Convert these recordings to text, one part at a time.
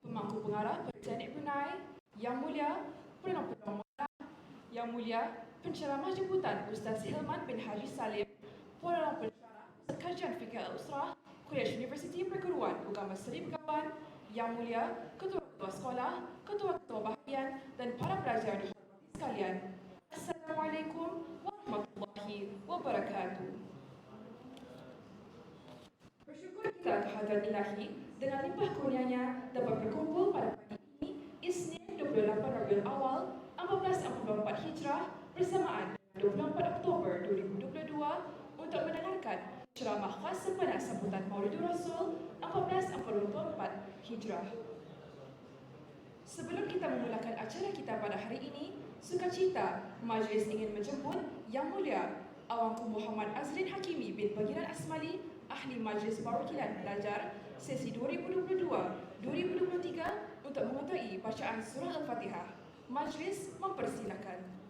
Pemangku pengarah Politeknik Brunei, Yang Mulia Penolong Pengarah, Yang Mulia Penceramah Jemputan Ustaz Hilman bin Haji Salim, Penolong Pencerah Pusat Kajian Fikir Al-Usrah, College Universiti Perguruan Agama Seri Begawan, Yang Mulia Ketua-Ketua Sekolah, Ketua-Ketua Bahagian dan para pelajar dihormati sekalian. Assalamualaikum warahmatullahi wabarakatuh. Bersyukur kita kehadrat Ilahi dengan limpah kurnianya dapat berkumpul pada pagi ini, Isnin 28 Rabiul Awal 1444 Hijrah bersamaan dengan 24 Oktober 2022 untuk mendengarkan ceramah khas sempena sambutan Maulidul Rasul 1444 Hijrah. Sebelum kita memulakan acara kita pada hari ini, sukacita majlis ingin menjemput Yang Mulia Awangku Muhammad Azrin Hakimi bin Bagiran Asmali, Ahli Majlis Perwakilan Pelajar sesi 2022-2023 untuk mengetahui bacaan surah Al-Fatihah. Majlis mempersilakan.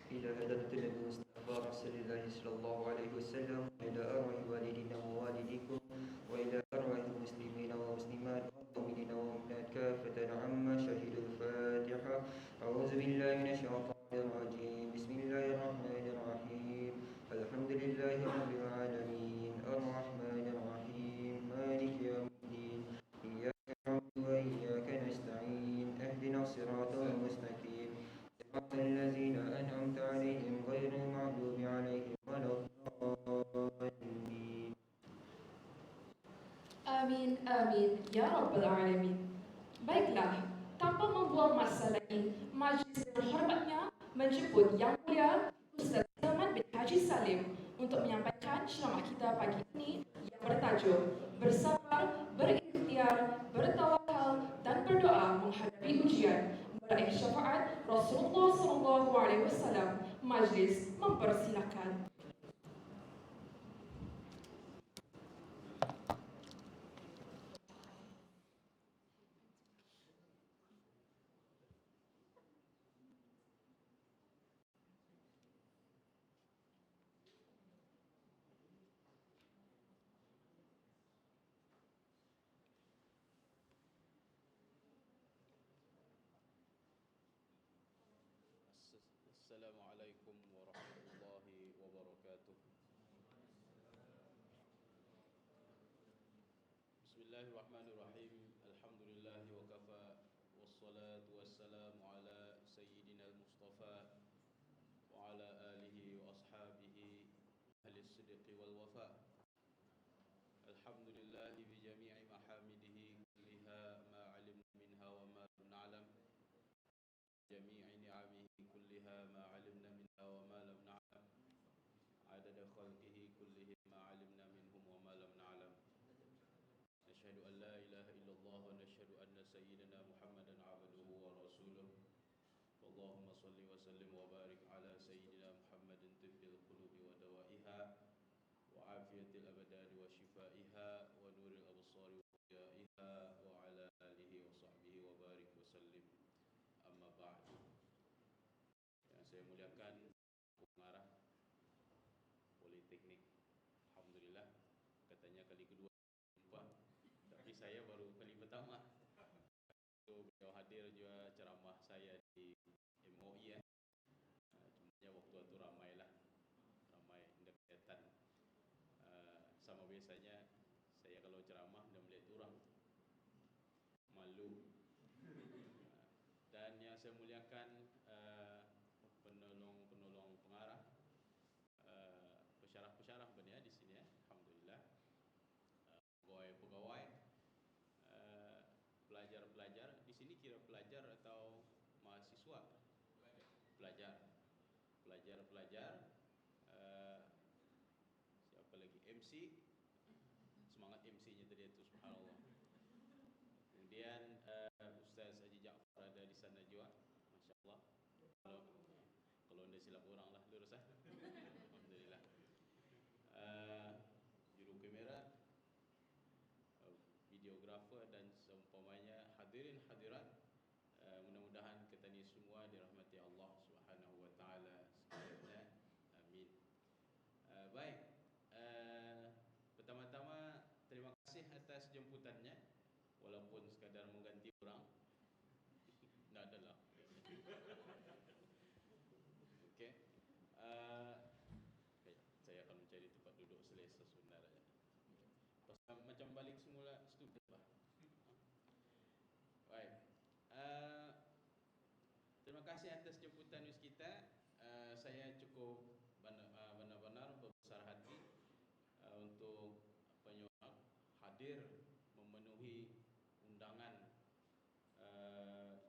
إلى هدفت النبي المصطفى رسول الله صلى الله عليه وسلم وإلى أرواح والدينا ووالديكم وإلى أرواح المسلمين والمسلمات والمؤمنين والمؤمنات كافة عما شهدوا الفاتحة. أعوذ بالله من الشيطان الرجيم. بسم الله الرحمن الرحيم. الحمد لله رب العالمين الرحمن الرحيم مالك يوم الدين إياك نعبد وإياك نستعين اهدنا الصراط المستقيم صراط الذين أنعمت عليهم غير المغضوب عليهم ولا الضالين. Amin, amin, ya Rabbal Alamin. Baiklah, tanpa membuang masa lagi, majlis berhormatnya menjemput Yang Mulia Ustaz Hilman bin Haji Salim untuk menyampaikan ceramah kita pagi ini yang bertajuk Bersabar, Berikhtiar, Bertawakal dan Berdoa Menghadapi Ujian, meraih syafaat Rasulullah SAW. Majlis mempersilakan. Assalamualaikum warahmatullahi wabarakatuh. Bismillahirrahmanirrahim. Alhamdulillahi wa kafa. Wassalatu wassalamu ala sayyidina al-Mustafa wa ala alihi wa ashabihi ahli as-sidqi wal wafa. Alhamdulillahi bi jami'i mahamidihi kulliha ma 'alimna minha wa ma lam na'lam. جميع نعمه كلها ما علمنا منها وما لم نعلم عدد خلقه كلهم ما علمنا منهم وما لم نعلم نشهد أن لا إله إلا الله ونشهد أن سيدنا محمدا عبده ورسوله اللهم صل وسلم وبارك على سيدنا محمد طب القلوب ودوائها وعافية الأبدان وشفائها ونور الأبصار وضيائها وعلى آله وصحبه وبارك وسلم. Amma ba'du. Yang saya muliakan pengarah Politeknik, alhamdulillah katanya kali kedua jumpa, tapi saya baru kali pertama. Beliau hadir juga ceramah saya di MOI cumanya waktu itu ramai deketan. Sama biasanya saya kalau ceramah dan melihat orang malu. Dan yang saya muliakan penolong pengarah, pesyarah-pesyarah benar di sini ya, alhamdulillah. Pegawai-pegawai, pelajar-pelajar di sini kira pelajar atau mahasiswa? Pelajar. Siapa lagi? MC. Semangat MC-nya tadi itu, subhanallah. Kemudian Ustaz Haji Ja'far ada di sana juga, Masya Allah. Kalau anda silap orang lah, lurus lah. Alhamdulillah. Juru kamera, videografer dan seumpamanya, hadirin hadirat. Mudah-mudahan kita ni semua dirahmati Allah Subhanahu wa taala sekalian. Amin. Baik. Pertama-tama terima kasih atas jemputannya Sultan News kita, saya cukup benar-benar berbesar hati untuk hadir memenuhi undangan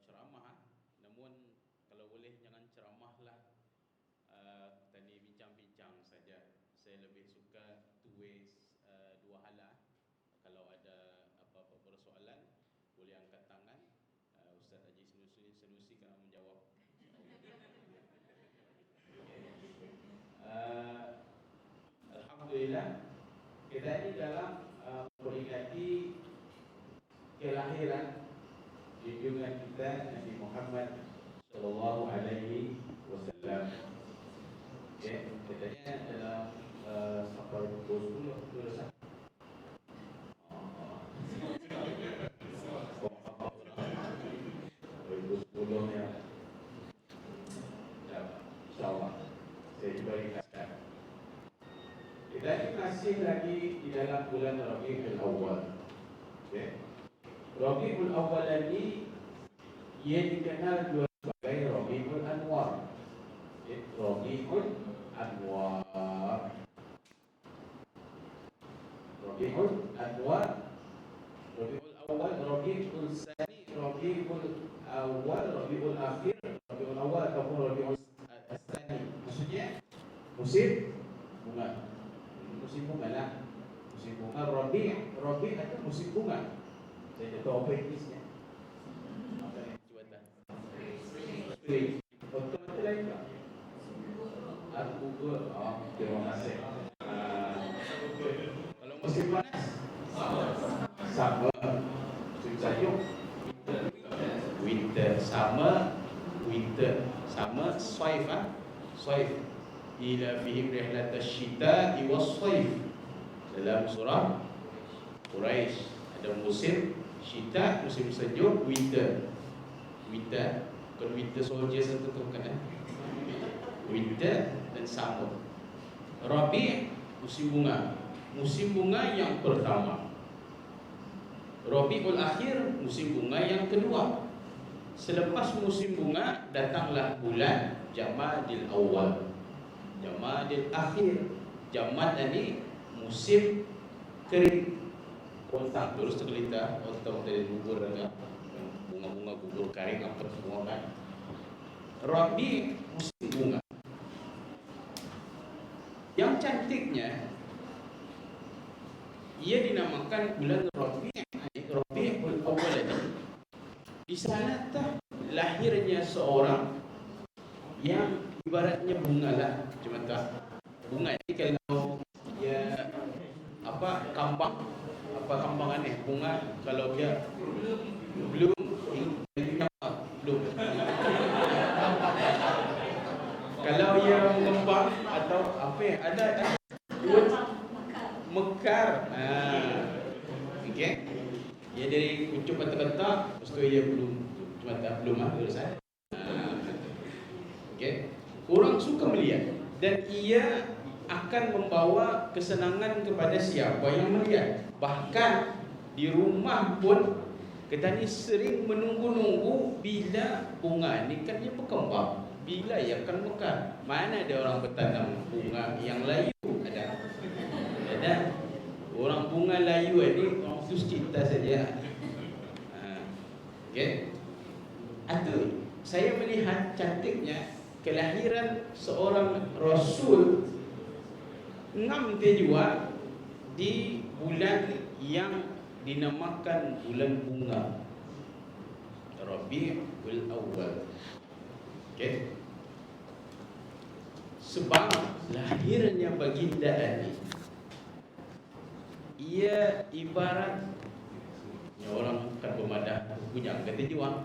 ceramah. Namun kalau boleh jangan ceramahlah, tadi bincang-bincang saja. Saya lebih suka two ways, dua hala. Kalau ada apa-apa persoalan boleh angkat tangan. Ustaz Haji Sanusi akan menjawab. Alhamdulillah, kita ini dalam memperingati kelahiran junjungan kita Nabi Muhammad Sallallahu Alaihi Wasallam. Katanya dalam sampai 2010 ya. InsyaAllah saya cuba ingatkan. Kita ini masih lagi di dalam bulan Rabiul Awal. Rabiul Awal ini ia dikenal juga sebagai Rabiul Anwar. Rabiul Anwar. Rabiul Anwar, Rabiul Awal, Rabiul Sani, Rabiul Awal, Rabiul Akhir, Rabiul Awal ataupun Rabiul Sani. Maksudnya musim bunga. Musim bunga lah. Musim bunga Rabi' itu musim bunga. Saya tak tahu apa Inggerisnya. Apa ni? Cuba tak. Spring. Betul lain tak? Google. Terima kasih. Kalau musim panas sama. Musim sejuk winter. Sama winter. Sama Saif. Saif. Ila fihim rihlata syita'i was-saif. Dalam surah Quraisy ada musim syita, musim sejuk, winter. Winter, bukan winter soldier satu tu bukan. Winter dan summer. Rabi' musim bunga. Musim bunga yang pertama. Rabiul Akhir musim bunga yang kedua. Selepas musim bunga datanglah bulan Jamadil Awal. Jamadil Akhir. Jamad ini musim kering. Kontak terus tergelita. Kontak dari gugur ada. Bunga-bunga gugur kering apa semua kan. Rabi musim bunga. Yang cantiknya ia dinamakan bulan Rabi'. Rabi'ul Awal ini. Di sana lahirnya seorang yang ibaratnya bunga lah, cuma tak bunga ini kalau dia apa kambang aneh bunga kalau dia belum kalau dia mengembang atau apa ada mekar. Okey, dia dari kucuk kata-kata, lepas tu dia belum selesai. Okay. Orang suka melihat dan ia akan membawa kesenangan kepada siapa yang melihat. Bahkan di rumah pun kita ni sering menunggu-nunggu bila bunga ni kan dia berkembang, bila ia akan mekar. Mana ada orang bertanam bunga yang layu? Ada. Orang bunga layu ni orang tu cerita saja. Okey. Itu saya melihat cantiknya kelahiran seorang Rasul ngam juga di bulan yang dinamakan bulan bunga Rabiul Awal. Okey. Sebab lahirnya baginda ini ia ibarat orang bukan pemadah punya kata juga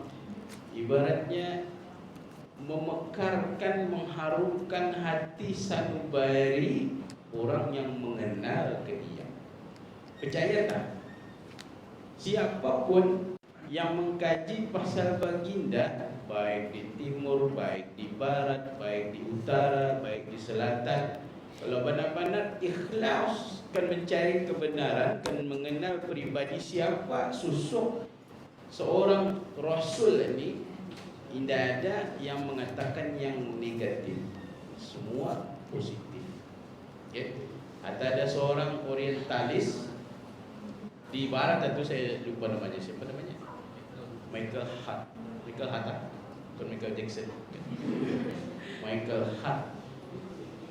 ibaratnya memekarkan, mengharumkan hati sanubari orang yang mengenal ke dia. Percaya tak? Siapapun yang mengkaji pasal baginda, baik di timur, baik di barat, baik di utara, baik di selatan, kalau benar-benar ikhlas kan mencari kebenaran, kan mengenal peribadi siapa susuk seorang Rasul ini, Tidak ada yang mengatakan yang negatif, semua positif. Ada seorang orientalis di barat itu, saya lupa namanya, siapa namanya? Michael Hart, bukan Michael Jackson. Michael Hart.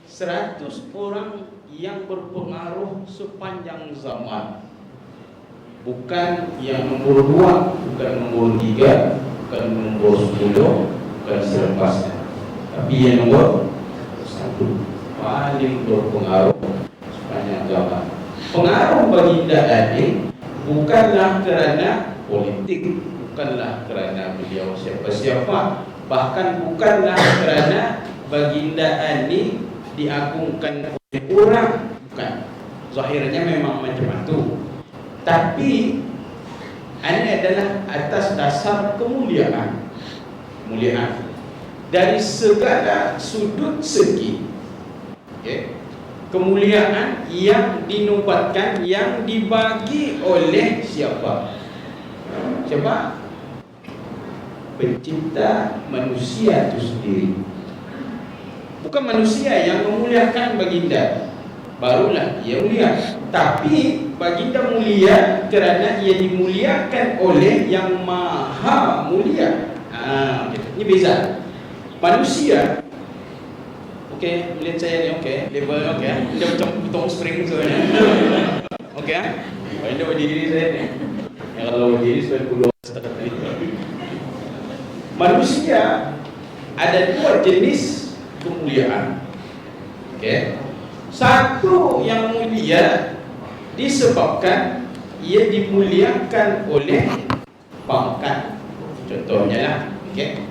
100 orang yang berpengaruh sepanjang zaman, bukan yang nomor 2, bukan nomor 3, bukan nomor 10, bukan selepasnya, tapi yang nomor 1 paling berpengaruh sepanjang zaman. Pengaruh baginda Ali bukanlah kerana politik, bukanlah kerana beliau siapa-siapa, bahkan bukanlah kerana baginda Ali diagungkan oleh orang, bukan. Zahirnya memang macam itu, tapi ini adalah atas dasar kemuliaan dari segala sudut segi. Kemuliaan yang dinubatkan, yang dibagi oleh siapa? Pencipta manusia itu sendiri. Bukan manusia yang memuliakan baginda, barulah ia mulia. Tapi baginda mulia kerana ia dimuliakan oleh yang maha mulia. Ini beza. Manusia, okey, melihat saya ni, okey, level okey, dia macam potong spring sebenarnya. Okey, dia berdiri saya ni. Yang kalau berdiri saya keluar setakat ni. Manusia ada 2 jenis kemuliaan. Okey. Satu yang mulia disebabkan ia dimuliakan oleh pangkat. Contohnya lah, okey.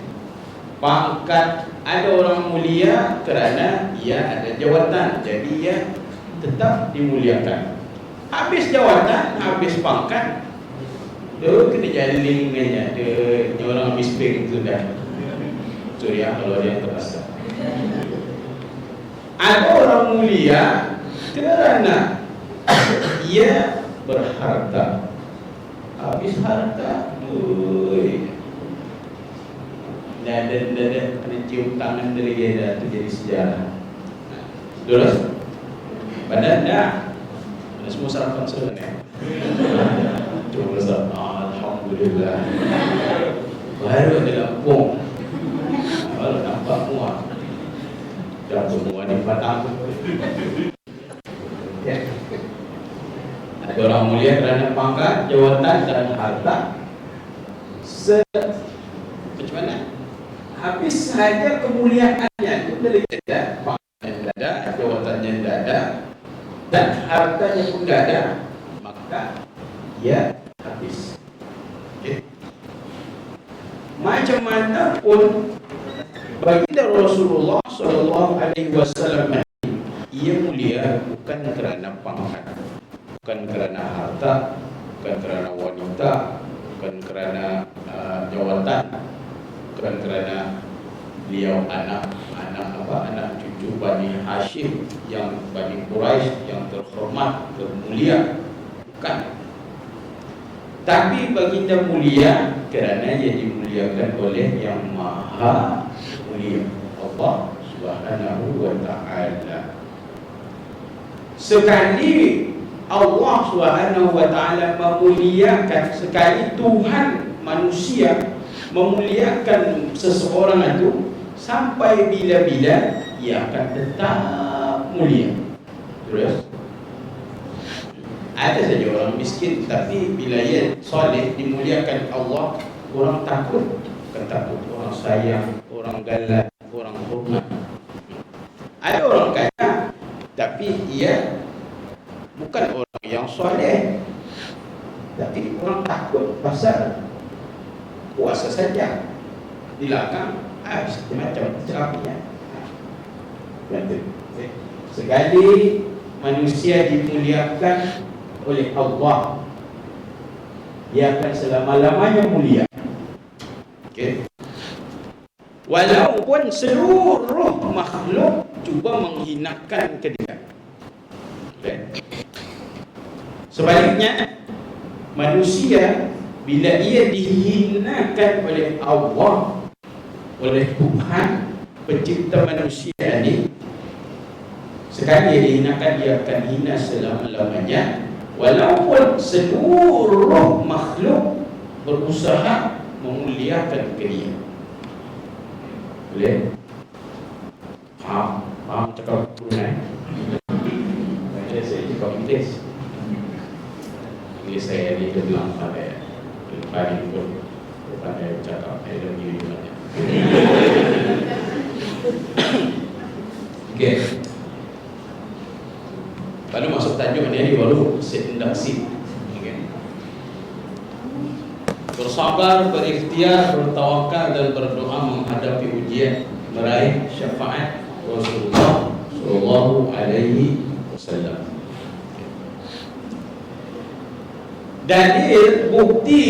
Pangkat, ada orang mulia kerana ia ada jawatan, jadi ia tetap dimuliakan. Habis jawatan, habis pangkat, dia kena jaling aja. Dia orang habis pay itu dah. Sorry kalau dia terpaksa. Ada orang mulia kerana ia berharta. Habis harta, dada kena cium tangan dari dia, itu jadi sejarah. Terus badan dah semua sarapan sebenarnya. Cuma besar, alhamdulillah. Baru ada Lampung, baru nampak muat. Dah semua di Batang. Ada orang mulia kerana pangkat, jawatan dan harta. Macam mana? Habis saja kemuliaannya itu dari dada, pangkatnya dada, jawatannya dada, dan hartanya pun dada, maka ia habis. Macam mana pun baginda Rasulullah SAW, ia mulia bukan kerana pangkat, bukan kerana harta, bukan kerana wanita, bukan kerana jawatan, bukan kerana beliau anak cucu Bani Hashim, yang Bani Quraisy yang terhormat, termulia, bukan. Tapi baginda mulia kerana ia dimuliakan oleh yang maha mulia, Allah Subhanahu wa ta'ala. Sekali Allah Subhanahu wa ta'ala memuliakan, sekali Tuhan manusia memuliakan seseorang itu, sampai bila-bila ia akan tetap mulia. Terus ada saja orang miskin, tapi bila ia soleh dimuliakan Allah, orang takut, bukan takut, orang sayang, orang galak, orang hormat. Ada orang kaya, tapi ia bukan orang yang soleh, tapi orang takut pasal puasa saja, di belakang macam cerapinya. Sekali manusia dimuliakan oleh Allah, dia akan selama-lamanya mulia. Walaupun seluruh makhluk cuba menghinakan ke dia. Sebaliknya, manusia bila ia dihinakan oleh Allah, oleh Tuhan pencipta manusia ini. Sekali dia dihinakan, dia akan hina selama-lamanya, walaupun seluruh makhluk berusaha memuliakan dia. Boleh? Faham cakap Brunei? Saya cakap Inggeris. Inggeris saya ni terbilang pandai. Paling pun pandai bercakap. I love you juga. Okay. Lalu masuk tajuk ni baru set indaksi. Okay. Bersabar, berikhtiar, bertawakal dan berdoa menghadapi ujian, meraih syafaat Rasulullah sallallahu alaihi wasallam. Dalil bukti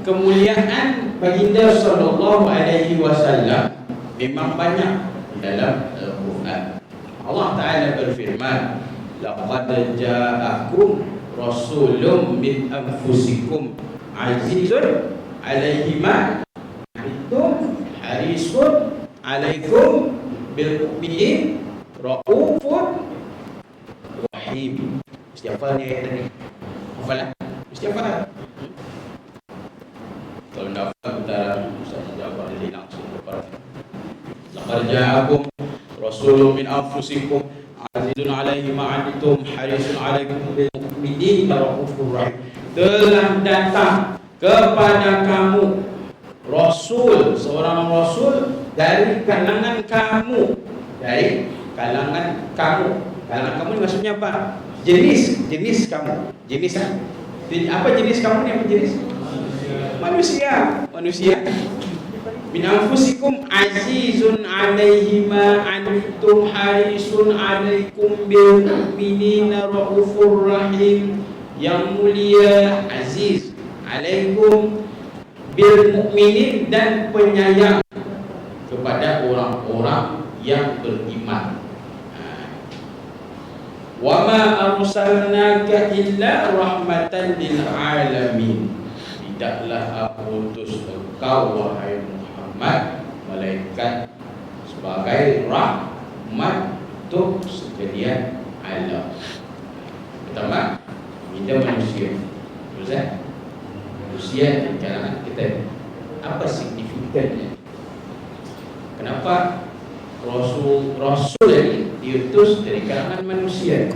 kemuliaan baginda sallallahu alaihi wasallam memang banyak dalam Al-Quran. Allah Ta'ala berfirman, laqad ja'akum rasulun min anfusikum azizun alaihi ma antum harisun alaikum bil mu'minin raufun rahim. Mesti hafal ni ayat ni. Hafal lah. Mesti hafal lah. Kalau tak hafal, bentar Ustaz jawab dia langsung kepada. Laqad ja'akum rasulun min anfusikum azizun alaihi ma antum harisun alaikum bil mu'minin raufur rahim. Telah datang kepada kamu Rasul, seorang Rasul dari kalangan kamu. Dari kalangan kamu. Kalangan kamu maksudnya apa? Jenis kamu. Jenis apa jenis kamu ni? Apa jenis? Manusia. Min anfusikum azizun alaihi ma antum harisun alaikum bil mu'minina raufur rahim. Yang mulia, aziz alaikum bil mu'minin, dan penyayang kepada orang-orang yang beriman. Wa ma arsalnaka illa rahmatan lil alamin. Tidaklah aku utus engkau wahai Muhammad malaikat sebagai rahmat untuk sekalian alam. Pertama, kita manusia. Betul? Manusia di kalangan kita. Apa signifikannya? Kenapa Rasul ini diutus dari kalangan manusia?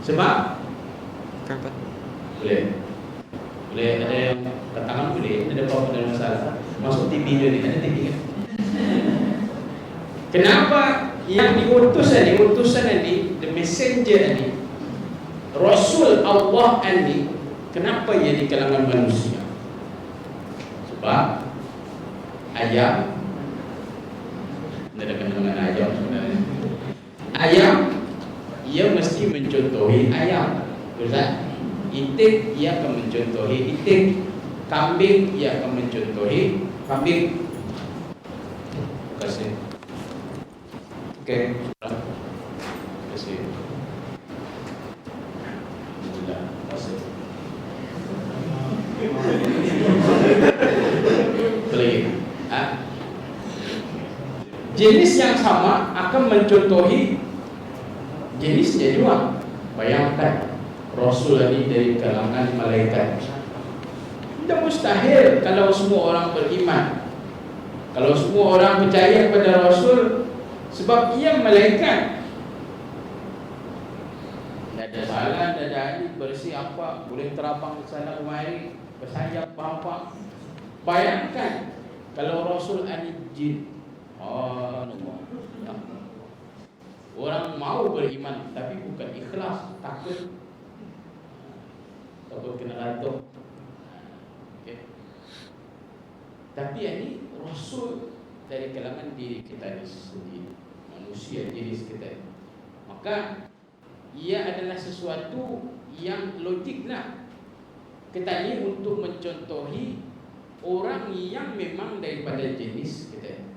Sebab boleh ada yang katakan boleh, ada apa-apa dalam masalah. Masuk TV dia ni, ada TV kan? Kenapa yang diutusan ini, the messenger ini, Rasul Allah ini, kenapa ia di kalangan manusia? Sebab ayam, ada dengan ayam sebenarnya. Ayam, ia mesti mencontohi ayam, betul? Itik, ia akan mencontohi itik. Kambing, ia akan mencontohi kambing. Terima kasih. Okey, terima kasih. Alhamdulillah, terima kasih. Boleh. Jenis yang sama akan mencontohi jenisnya juga. Bayangkan Rasul ini dari kalangan malaikat. Tidak mustahil kalau semua orang beriman, kalau semua orang percaya kepada Rasul, sebab ia malaikat. Tidak ada salah, tidak ada air, bersih apa, boleh terbang ke sana kemari, bersayap apa. Bayangkan kalau Rasul ini jin. Orang mau beriman tapi bukan ikhlas, takut kena rantuk. Okay. Tapi ini Rasul dari kalangan diri kita sendiri, manusia jenis kita. Maka ia adalah sesuatu yang logiklah kita ini untuk mencontohi orang yang memang daripada jenis kita.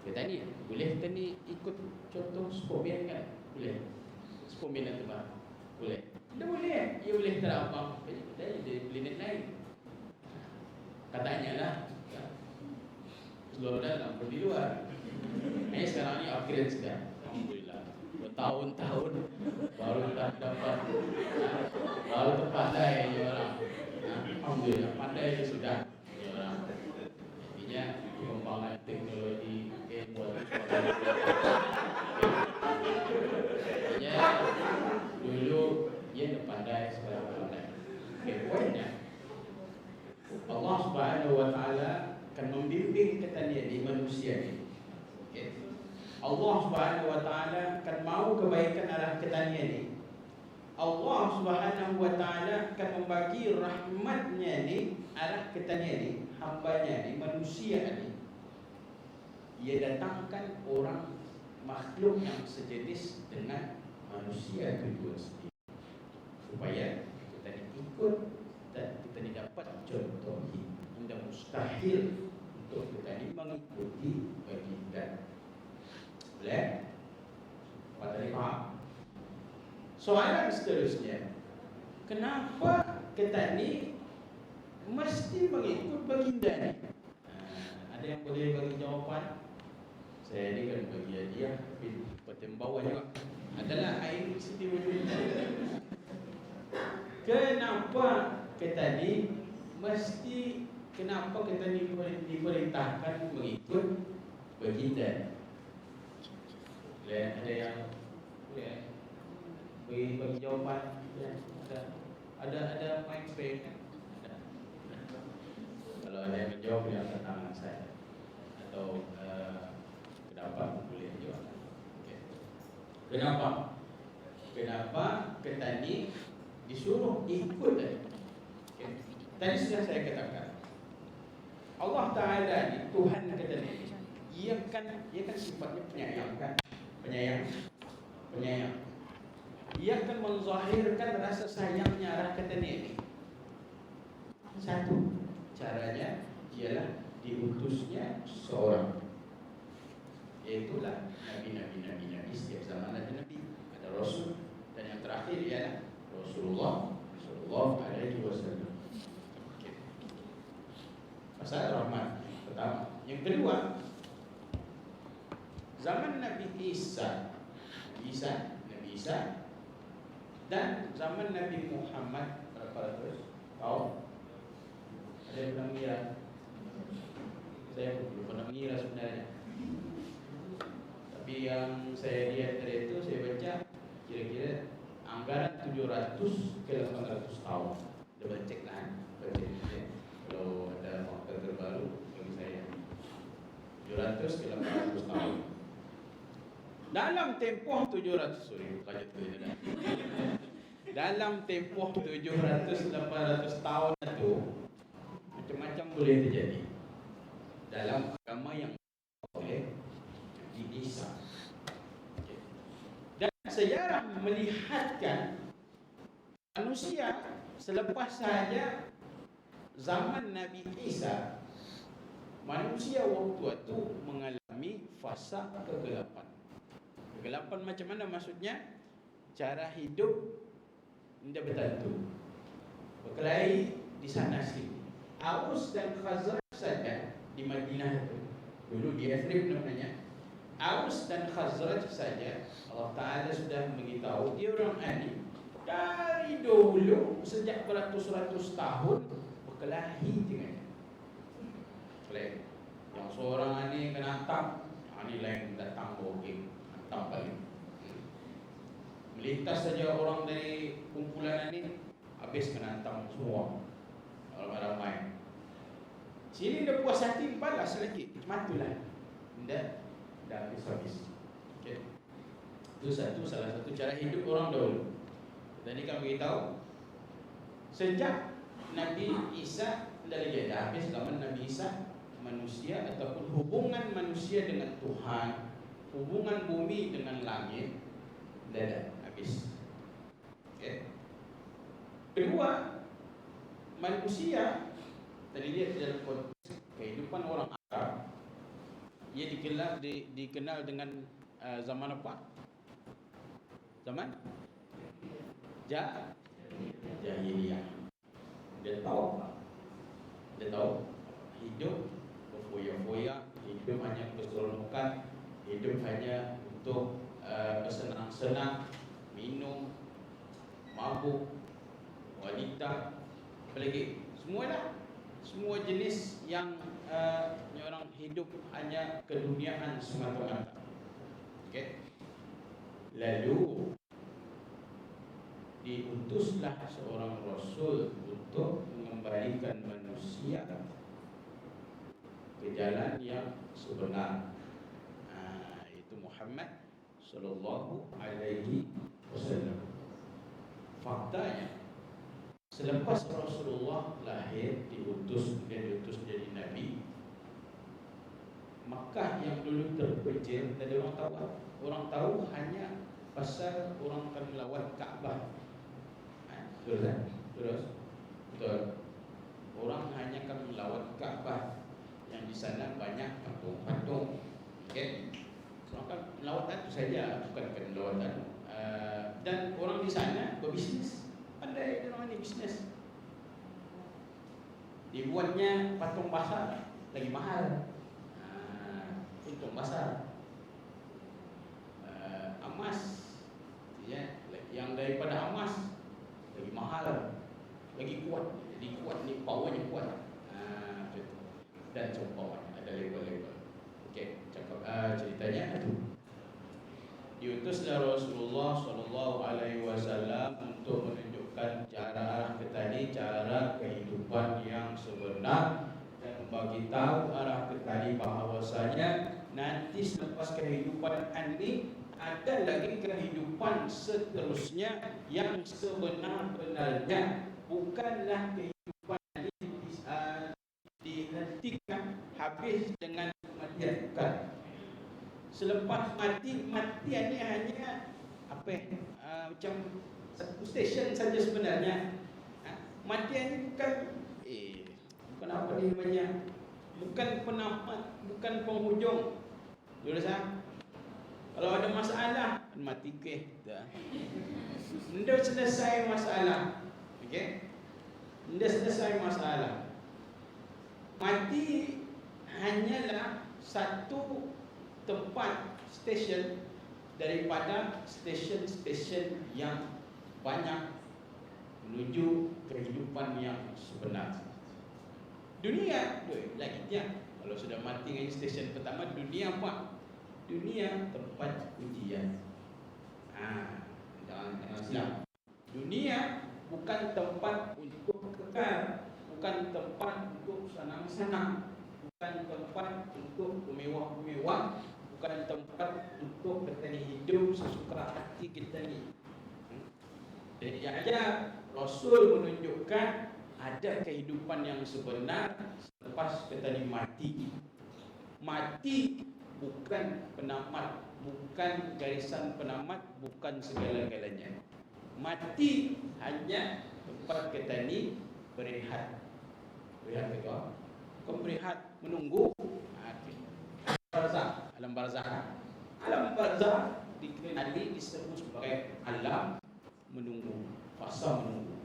Kita ni boleh kita ni ikut contoh Superman kan? Boleh. Superman dan teman. Boleh. Tidak boleh. Ia boleh terbang dari planet lain. Katanya lah. Sebelum upgrade sudah. Alhamdulillah. Bertahun-tahun baru dapat, baru terpandai ini orang. Alhamdulillah, pandai itu sudah ini orang. Artinya pengembangan teknologi buat artinya dulu dia pandai, sekarang pandai. Poinnya Allah Subhanahu wa taala akan membimbing ketanian di manusia ini. Allah Subhanahu wa taala akan mau kebaikan arah ketanian ini. Allah Subhanahu wa taala akan membagi rahmatnya ni arah ketanian ni, hamba-Nya ni, manusia ni. Ia datangkan orang makhluk yang sejenis dengan manusia kedua sendiri, supaya kita ni ikut dan kita ni dapat contohi. Tidak mustahil untuk kita ni mengikuti baginda. Boleh? Apa tadi faham? Soalan seterusnya, kenapa kita ni mesti mengikut baginda ni? Ada yang boleh bagi jawapan? Saya ni kan bagi hadiah, tapi pertimbangan juga adalah air Siti Wujud. Kenapa kita ni mesti, kenapa kita ni diperintahkan mengikut baginda? Ada yang boleh bagi jawapan? Ada mic spare kan? Kalau ada yang menjawab, dia angkat tangan saya. Atau kenapa boleh jawab? Okay. Kenapa? Kenapa kita ni disuruh ikut tadi? Okay. Tadi sudah saya katakan, Allah Ta'ala ni, Tuhan kita ni, ia kan sifatnya penyayang kan? Penyayang. Ia akan menzahirkan rasa sayangnya arah kita ni. Satu caranya ialah diutusnya seorang, iaitulah Nabi. Setiap zaman ada Nabi, ada Rasul, dan yang terakhir ialah Rasulullah Sallallahu Alaihi Wasallam. Okay. Pasal rahmat pertama. Yang kedua, zaman Nabi Isa dan zaman Nabi Muhammad berapa ratus tahun? Ada yang pernah mengira? Saya belum pernah mengira sebenarnya. Tapi yang saya lihat dari itu, saya baca kira-kira anggaran 700 ke 800 tahun. Double check lah, kalau ada fakta terbaru bagi saya. 700 ke 800 tahun. Dalam tempoh 700, dalam tempoh 700-800 tahun itu, macam-macam boleh terjadi dalam agama yang oleh Nabi Isa. Dan sejarah melihatkan manusia selepas saja zaman Nabi Isa, manusia waktu itu mengalami fasa kegelapan. Kegelapan macam mana maksudnya? Cara hidup tidak bertentu, berkelahi di sana sini. Aus dan Khazraj saja di Madinah itu, dulu di Yathrib namanya. Aus dan Khazraj saja Allah Ta'ala sudah memberitahu dia orang ini dari dulu, sejak beratus-ratus tahun berkelahi dengannya. Yang seorang ini kena hantam, ini lain datang bogeng, hantam balik. Melintas saja orang dari kumpulan ini, habis kena hantam semua, ramai-ramai. Sini dia puas hati, balas lagi, macam itulah. Dah habis. Okay. Itu salah satu cara hidup orang dahulu. Tadi kan beritahu, sejak Nabi Isa dari dah habis zaman Nabi Isa, manusia ataupun hubungan manusia dengan Tuhan, hubungan bumi dengan langit, dah habis. Okay. Kedua, manusia tadi lihat dalam konteks kehidupan orang Arab, ia dikenal dengan zaman apa? Zaman Jahiliyah. Dia tahu hidup berfoya-foya, hidup hanya keseronokan, hidup hanya untuk bersenang-senang, minum, mabuk, wanita, apa lagi? Semua jenis yang orang hidup hanya keduniaan semata-mata. Okey. Lalu diutuslah seorang rasul untuk mengembalikan manusia ke jalan yang sebenar. Itu Muhammad sallallahu alaihi wasallam. Faktanya, selepas Rasulullah lahir, diutus jadi nabi, Makkah yang dulu terpencil, tak ada orang tahu. Orang tahu hanya pasal orang akan melawat Kaabah. Betul tak? Betul. Orang hanya akan melawat Kaabah, yang di sana banyak patung-patung. Okey. Orang akan melawat itu saja, bukan akan melawat. Dan orang di sana berbisnes. Pandai orang ini bisnes. Dibuatnya patung basar lagi mahal. Untung basar. Emas, ya, yang daripada emas lagi mahal, lagi kuat. Jadi kuat ni, powernya kuat. Dan contoh ada level-level. Okey, ceritanya itu. Diutuslah Rasulullah sallallahu alaihi wasallam untuk menunjukkan cara kehidupan yang sebenar dan bagi tahu arah ke tadi bahawasanya nanti selepas kehidupan ini ada lagi kehidupan seterusnya yang sebenar-benarnya, bukanlah kehidupan ini dihentikan habis dengan kematian. Bukan. Selepas mati ini hanya macam satu stesen saja sebenarnya. Matian ini bukan apa namanya, bukan penamat, bukan penghujung. Kalau ada masalah, mati ke dah. Anda selesai masalah. Okey? Anda selesai masalah. Mati hanyalah satu tempat stesen daripada stesen-stesen yang banyak menuju kehidupan yang sebenar. Dunia lagi dia. Kalau sudah mati dengan stesen pertama, dunia apa? Dunia tempat ujian. Jangan silap. Dunia bukan tempat untuk kekal, bukan tempat untuk senang-senang, bukan tempat untuk mewah-mewah, bukan tempat untuk kita ni hidup sesuka hati kita ni. Jadi aja Rasul menunjukkan ada kehidupan yang sebenar selepas kita ni mati. Mati bukan penamat, bukan garisan penamat, bukan segala-galanya. Mati hanya tempat kita ni berehat. Berehat ke apa? Bukan berehat, menunggu. Alam barzakh. Alam barzakh dikenali disebut sebagai alam menunggu, fasa menunggu.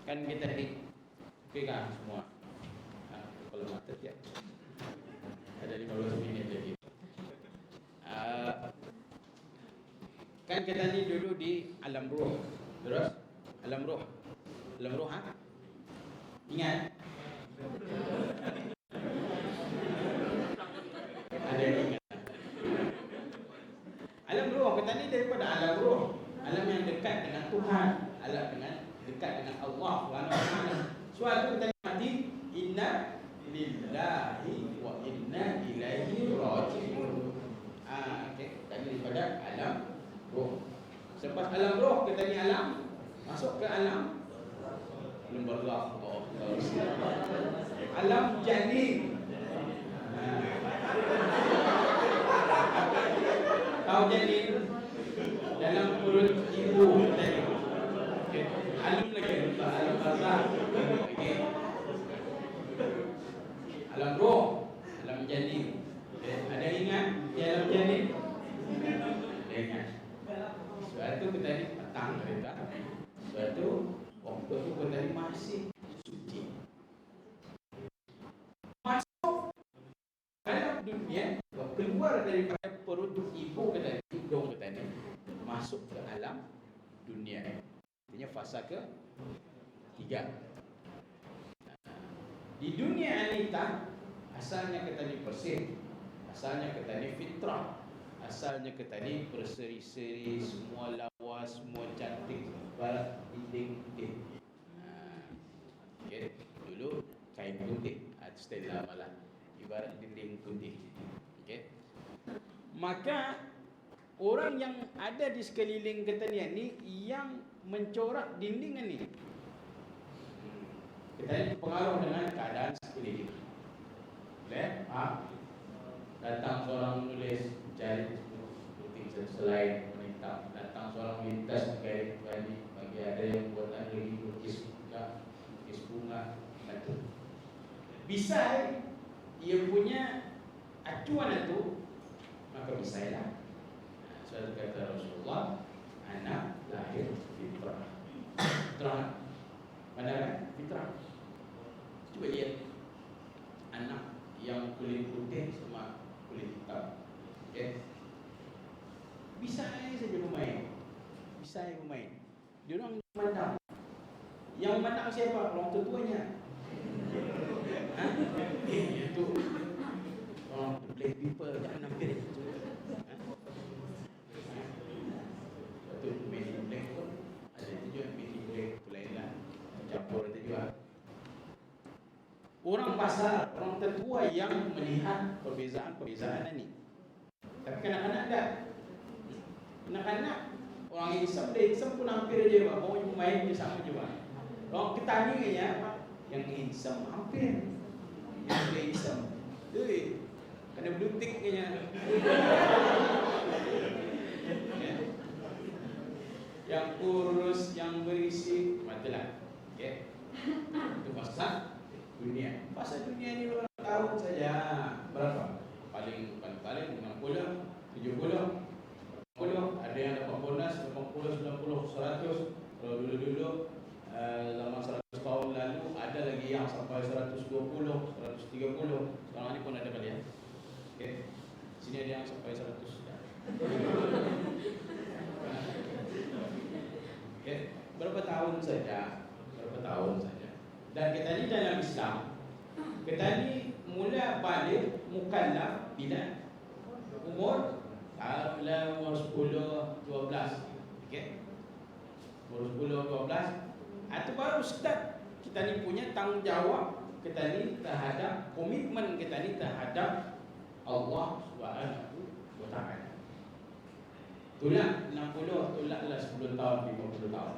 Kan kita ni pegang semua. Kalau mata tiap ada 15 minit lagi. Kan kita ni dulu di alam roh. Terus alam roh. Alam roh Ingat? Ada yang ingat? Alam roh kita ni daripada alam roh, alam yang dekat dengan Tuhan, alam dengan dekat dengan Allah Subhanahu wa taala. Suatu kita mati, inna lillahi wa inna ilaihi raji'un. Okey, tadi daripada alam roh. Selepas alam roh kita ni alam masuk ke alam barzakh. Alam janin. Tahu janin dalam perut ibu tadi. Okey, alam lagi alam barzakh. Okey. Alam roh, alam janin. Ada ingat di alam janin? Ada ingat. Suatu kita ni petang kita. Suatu waktu tu kita ni masih suci. Masuk dalam dunia, keluar keluar daripada perut ibu kita ni, hidung kita ni, masuk ke alam dunia. Artinya fasa ke 3. Di dunia anita, asalnya kita ni bersih, asalnya kita ni fitrah, asalnya kita ni berseri-seri, semua lawa, semua cantik, barat dinding putih. Okay. Dulu kain putih, stella malah ibarat dinding putih. Okay. Maka orang yang ada di sekeliling kita ni yang mencorak dinding ni, kita ini pengaruh dengan keadaan sekeliling. Datang seorang menulis cari putih selain menitap, datang seorang melintas gaya bagi ada yang buat lagi lukis bunga, itu bisa ia punya acuan itu, maka bisa lah. Suatu kata Rasulullah, anak lahir fitrah. Fitrah mana kan? Fitrah. Cuba lihat anak yang kulit putih sama kulit hitam, okay? Bisa saja bermain, bisa bermain. Dia orang memandang. Yang memandang siapa? Orang tuanya. Itu orang black people, jangan nampak. Satu made in black pun ada juga made in black, tu lain lah, campur itu juga. Orang pasar, orang tertua yang melihat perbezaan-perbezaan ini. Tapi kanak-kanak tak. Kanak-kanak orang Islam pun hampir je, mau main je sama juga. Orang Ketani ya, yang Islam hampir, yang Islam, kena blue tick nya. Yang kurus, yang berisi, matilah. Okay. Itu pasal dunia. Pasal dunia ni orang tahu saja berapa. Paling 60, 70, 80, ada yang dapat bonus 80, 90, 100. Kalau dulu zaman 100 tahun lalu ada lagi yang sampai 120, 130. Sekarang ni pun ada kali ya. Okey. Sini ada yang sampai 100 sudah. Okey, berapa tahun saja? Dan kita ni dalam Islam, kita ni mula balik mukallaf bila umur 10, 12. Okey. Umur 10, 12. Atau baru start kita ni punya tanggungjawab kita ni terhadap komitmen kita ni terhadap Allah Subhanahu wa taala. Itulah 60, tulaklah 10 tahun, 50 tahun.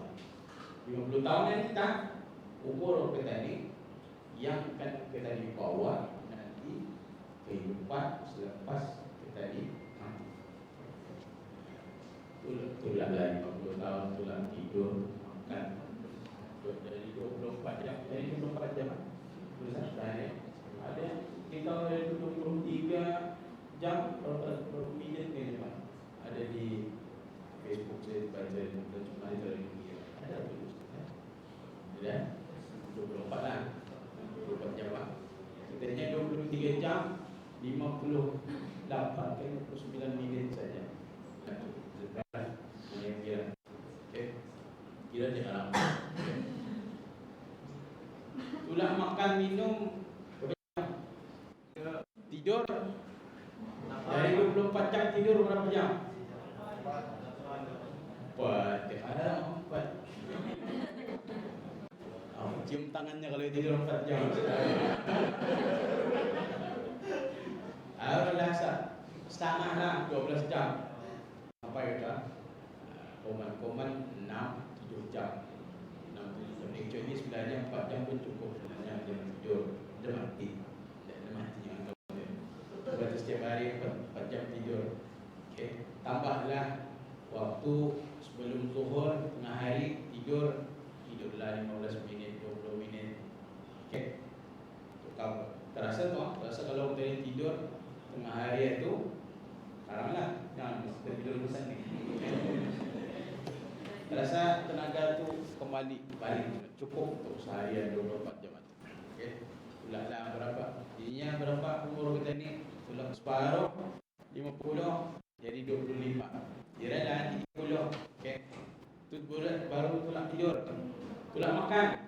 50 tahun ni tak umur kita ni yang akan kita dibawa nanti kehidupan selepas kita ni mati. Tulaklah 50 tahun, tulak tidur, makan dari 24 jam, dari 24 jam tulisan tadi ada kita dari 23 jam berapa minit ni Pak, ada di Facebook saya baca cuma itu lagi ada tulis ya 24 lah 24 jam Pak, kitanya 23 jam 58 ke 29 minit saja. Kira kira jangan lama. Itulah makan minum tidur dari 24 jam tidur berapa jam? 4. Ada 4. Cium tangannya kalau tidur 4 jam. Rasa setengah lah 12 jam. Sampai ke koman 6-7 jam. 6-7 jam. Actually sebenarnya 4 jam pun cukup sebenarnya dia tidur. Dia mati yang tahu dia. Berarti setiap hari 4 jam tidur. Okay. Tambahlah waktu sebelum zuhur tengah hari tidurlah 15 minit 20 minit. Okay. Terasa kalau kita tidur tengah hari itu sekaranglah jangan kita tidur besar ni. Terasa tenaga tu kembali balik cukup untuk seharian 24 jam. Okey. Ulanglah berapa? Jadinya berapa umur kita ni? Ulang separuh 50 makan.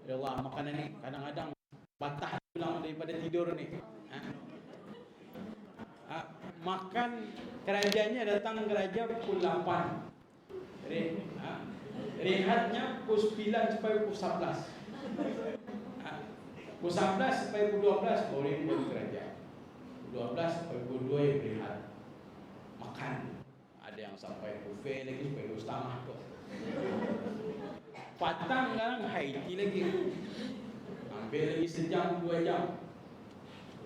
Ya Allah, makanan ni kadang-kadang patah pulang daripada tidur ni. Makan kerajaannya datang keraja pukul 8. Rehatnya pukul 9 sampai pukul 11. Pukul 11 sampai pukul 12 boleh buat kerja. 12 sampai pukul 2 ya berehat. Makan. Ada yang sampai buffet lagi sampai 2.30 tu. Patang sekarang high tea lagi. Ambil lagi sejam 2 jam.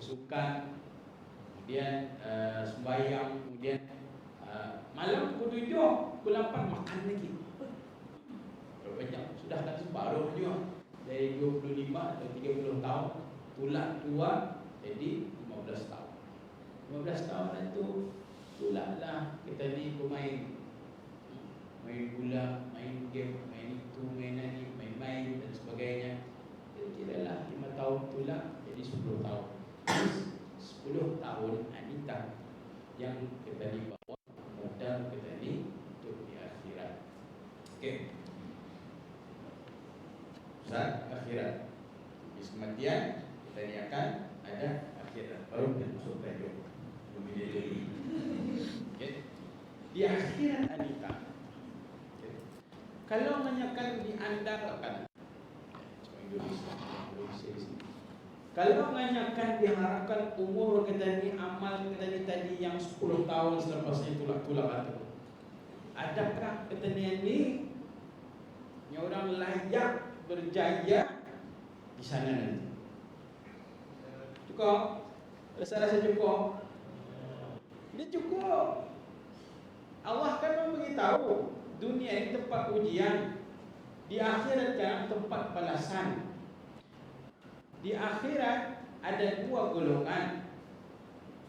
Sukan, kemudian sembahyang, kemudian malam pukul 7, pukul 8 makan lagi. Berapa jam? Sudah tak separuh juga. Dari 25 atau 30 tahun tulak tua jadi 15 tahun. 15 tahun itu tulaklah kita ni pemain. Main bola, main game, main itu, main ini, main-main dan sebagainya. Kira-kira 5 tahun tulak jadi 10 tahun. 10 tahun anita yang kita ni bawa modal kita ni untuk di akhirat. Okey. Saat akhirat, di kematian kita ni akan ada akhirat. Baru kita masuk tajuk immediately. Okay. Di akhirat anita, okay. Kalau menyakan diandalkan, Indonesia kalau menyakan diharapkan umur kita ni, amal kita ni tadi yang 10 tahun selepasnya tulak-tulak itu, adakah kita ni orang layak berjaya di sana nanti? Cukup? Rasa-rasa cukup? Dia cukup. Allah kan memberitahu dunia ini tempat ujian, di akhirat kan tempat balasan. Di akhirat ada 2 golongan,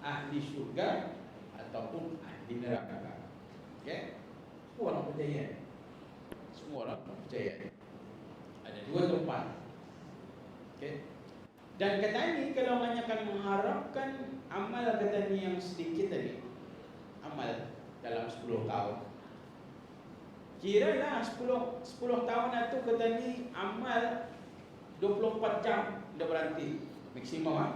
ahli syurga ataupun ahli neraka. Okay? Semua orang percaya. Semua orang percaya. Ada 2 tempat. Okay. Dan kata ini kalau hanya akan mengharapkan amal kata ini yang sedikit tadi, amal dalam 10 tahun. Kiralah 10 tahun itu kata ini amal 24 jam dah berhenti maksimum.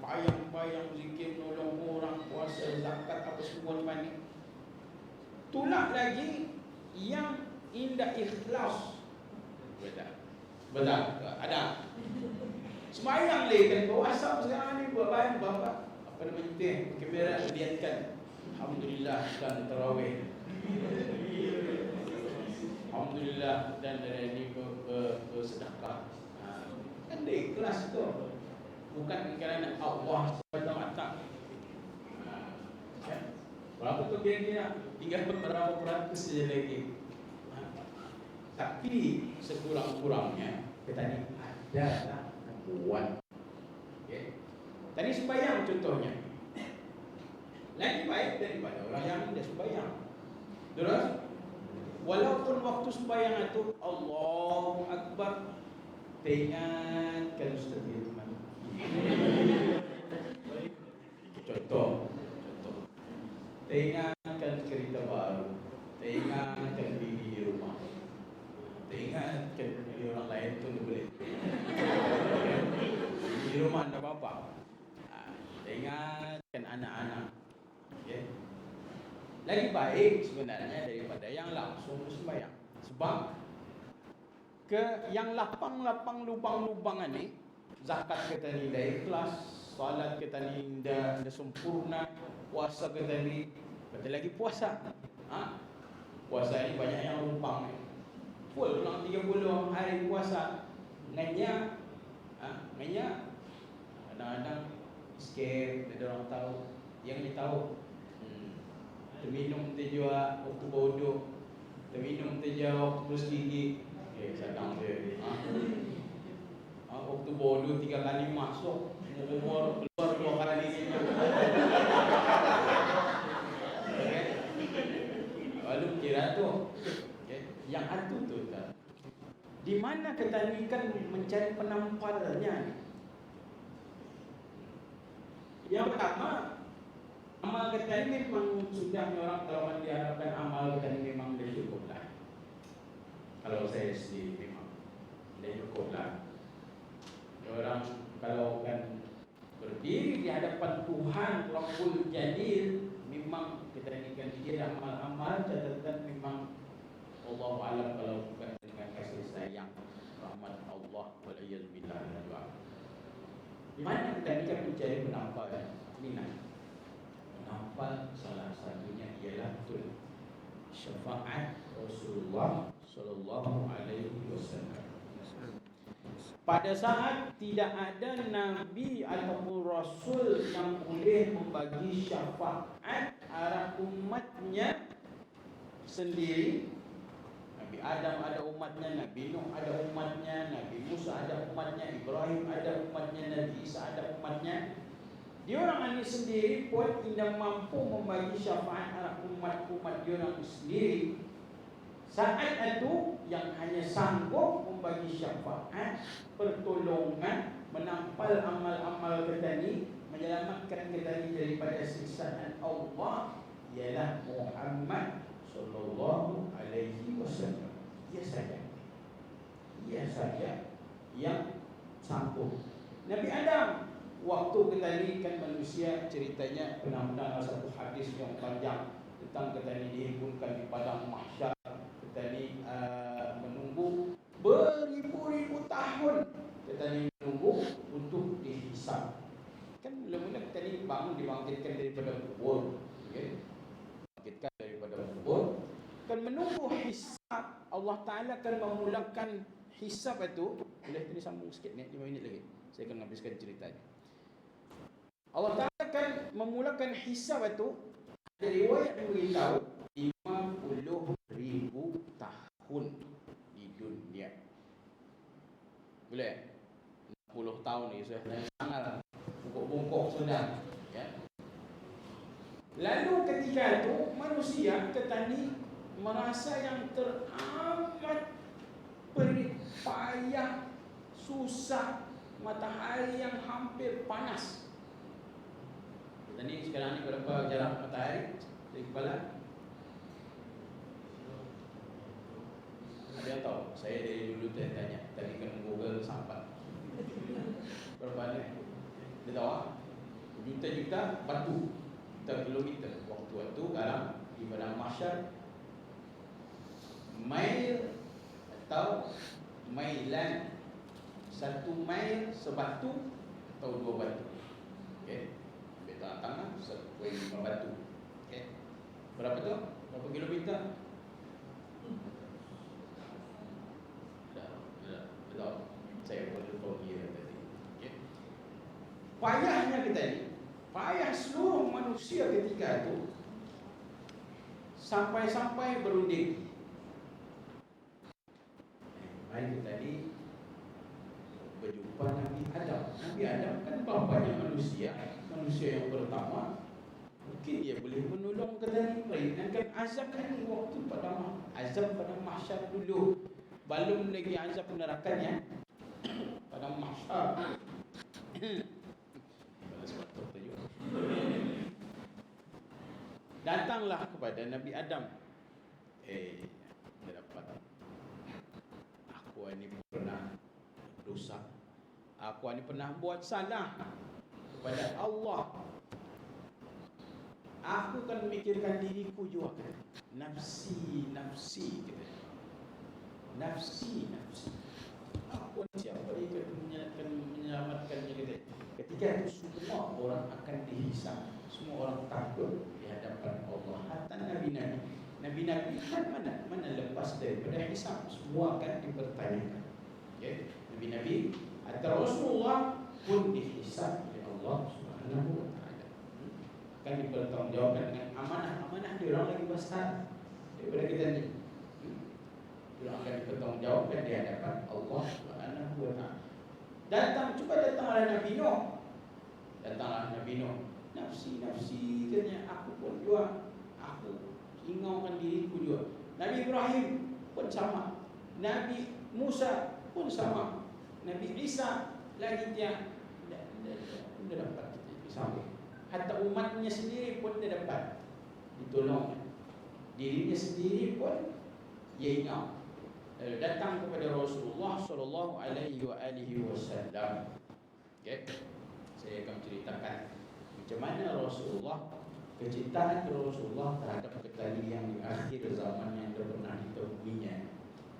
Bayang-bayang zikir, nolong orang, puasa, zakat apa semua macam ni. Tulak lagi yang indah ikhlas. Betul. Ada. Sembayang kan WhatsApp sekarang ni buat bahan bapa. Apa nama itu? Kamera lihatkan. Alhamdulillah dan tarawih. Alhamdulillah dan dari ini bersedekah. Kan dia ikhlas tu. Bukan kerana Allah semata-mata. Berapa tu kira-kira? Tinggal beberapa peratus saja lagi. Tapi sekurang-kurangnya kita ni ada buat. Okay. Tadi sembahyang contohnya. Lagi baik daripada orang yang tidak sembahyang. Terus, walaupun waktu sembahyang itu Allahu Akbar, ingatkan Ustaz Firman. Contoh. Ingatkan cerita baru. Ingatkan di rumah. Ingatkan di orang lain tu boleh. Di rumah tak apa-apa. Ingatkan anak-anak. Okay. Lagi baik sebenarnya daripada yang langsung sembahyang. Sebab yang lapang-lapang lubang-lubangan ni, zakat kita ni dah ikhlas, salat kita ni dah sempurna, puasa kita ni betul lagi puasa. Puasa ni banyak yang lumpang ni. Full pulang 30 hari puasa. Nganya kadang-kadang escape, ada orang tahu. Yang ni tahu terminum tu juga waktu bodoh, terminum tu juga waktu terus gigi. Sedang dia waktu bodoh 3 kali masuk, keluar 2 kali ni. Lalu kira tu yang atu tu di mana kita ni kan mencari penampalnya. Yang pertama, amal kita ini memang sudah orang kalau diharapkan amal kita ini memang dah cukup lah. Kalau saya sendiri memang dah cukup lah. Orang kalau kan berdiri di hadapan Tuhan Rabbul Jalil, memang kita inginkan dia amal-amal catatan memang Allah alam kalau bukan dengan kasih sayang rahmat Allah waliyazbillah. Di mana kita ni kan mencari penampal minat. Penampal salah satunya ialah betul syafaat Rasulullah sallallahu alaihi wasallam. Pada saat tidak ada nabi ataupun rasul yang boleh membagi syafaat arah umatnya sendiri. Nabi Adam ada umatnya, Nabi Nuh ada umatnya, Nabi Musa ada umatnya, Ibrahim ada umatnya, Nabi Isa ada umatnya. Diorang ini sendiri pun tidak mampu membagi syafaat arah umat-umat diorang sendiri. Saat itu yang hanya sanggup membagi syafaat, pertolongan, menampal amal-amal kita ni, menyelamatkan kita ni daripada siksaan Allah ialah Muhammad sallallahu alaihi wasallam. Ia saja yang sanggup. Nabi Adam, waktu kita ni kan manusia ceritanya pernah mendengar satu hadis yang panjang tentang kita ni dihimpunkan di padang mahsyar. Kita ni menunggu beribu-ribu tahun. Kita ni menunggu untuk dihisab. Kan mula-mula kita ni dibangkitkan daripada kubur, okay? Bangkitkan daripada kubur, kan menunggu hisab. Allah Ta'ala akan memulakan hisab itu. Boleh tadi sambung sikit ni, 5 minit lagi saya akan habiskan ceritanya. Allah Ta'ala akan memulakan hisab itu. Ada riwayat yang beritahu 50,000 tahun di dunia. Boleh? 60 tahun ni saya sangat bongkok sudah, ya. Lalu ketika itu manusia ketani merasa yang teramat payah, susah, matahari yang hampir panas. Kita ni sekarang ni berapa jarak matahari dari kepala? Ada yang tahu? Saya dari dulu tanya, tadi kan Google sampai berapa ni? Dia tahu ah? Juta-juta batu, juta kilometer. Waktu itu dalam di padang mahsyar, mail atau mailan, 1 mail sebatu atau 2 batu. Okey. Ambil tangan 1.5 batu. Okey. Berapa tu? Berapa kilometer? Dah. Saya boleh tahu dia tadi. Okey. Payahnya kita ni, payah seluruh manusia ketika itu sampai-sampai berunding. Mari kita ni berjumpa Nabi Adam. Nabi Adam kan bapanya manusia, manusia yang pertama. Mungkin dia boleh menolong kita ni, meringankan azab kan waktu pada azab pada mahsyar dulu. Belum lagi azab nerakanya pada mahsyar. Datanglah kepada Nabi Adam. Dia dapat. Aku ini pernah dosa. Aku ini pernah buat salah kepada Allah. Aku kan memikirkan diriku juga. Nafsi, nafsi kita. Nafsi, nafsi. Aku siapa dia akan menyelamatkan kita. Ketika itu semua orang akan dihisab. Semua orang takut di hadapan Allah. Hatta Nabi-Nabi. Nabi-Nabi mana lepas daripada hisab. Semua akan dipertanyakan. Okay? Nabi-Nabi atau Rasulullah pun dihisab oleh Allah Subhanahu wa taala. Akan dipertanggungjawabkan dengan amanah-amanah dia orang lagi besar daripada kita ni. Dia akan dipertanggungjawabkan di hadapan Allah Subhanahu wa taala. Datanglah Nabi Nuh. Datanglah Nabi Nuh. Nafsi katanya, aku pun juga, aku ingaukan diriku juga. Nabi Ibrahim pun sama. Nabi Musa pun sama. Nabi Isa lagi dia dapat sampai. Hatta umatnya sendiri pun dia dapat ditolong. Dirinya sendiri pun dia ingau. datang kepada Rasulullah sallallahu alaihi wasallam. Okey. Saya akan ceritakan macam mana Rasulullah, kecintaan Rasulullah terhadap petani yang di akhir zaman yang dah pernah ditemuinya.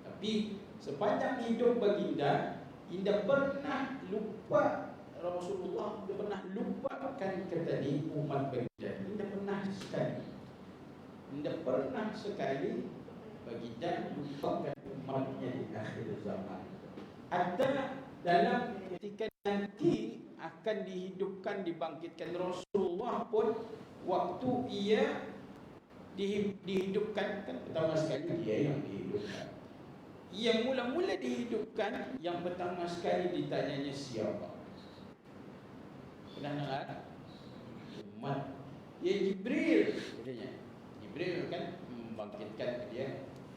Tapi sepanjang hidup baginda, tidak pernah lupa Rasulullah, tidak pernah lupakan petani umat baginda. Tidak pernah sekali. Tidak pernah sekali baginda lupakan umatnya di akhir zaman. Ada dalam ketika nanti akan dihidupkan, dibangkitkan Rasulullah pun, waktu ia dihidupkan, kan pertama sekali dia yang dihidupkan. Ia mula-mula dihidupkan, yang pertama sekali ditanyanya siapa? Pernah dengar? Umat. Ya Jibril katanya. Jibril kan membangkitkan dia.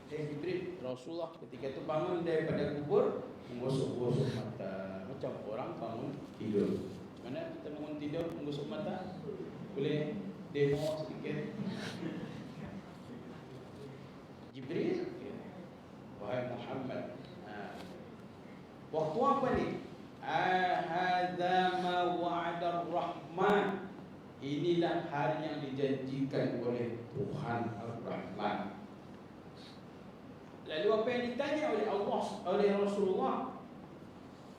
Jibril, Rasulullah ketika itu bangun daripada kubur, menggosok-gosok mata macam orang bangun tidur. Mana kita bangun tidur menggosok mata? Boleh demo sedikit? Jibril, wahai Muhammad, waktu apa ni? Hadza ma wa'ada Ar-Rahman. Inilah hari yang dijanjikan oleh Tuhan Ar-Rahman. Lalu apa yang ditanya oleh Allah, oleh Rasulullah,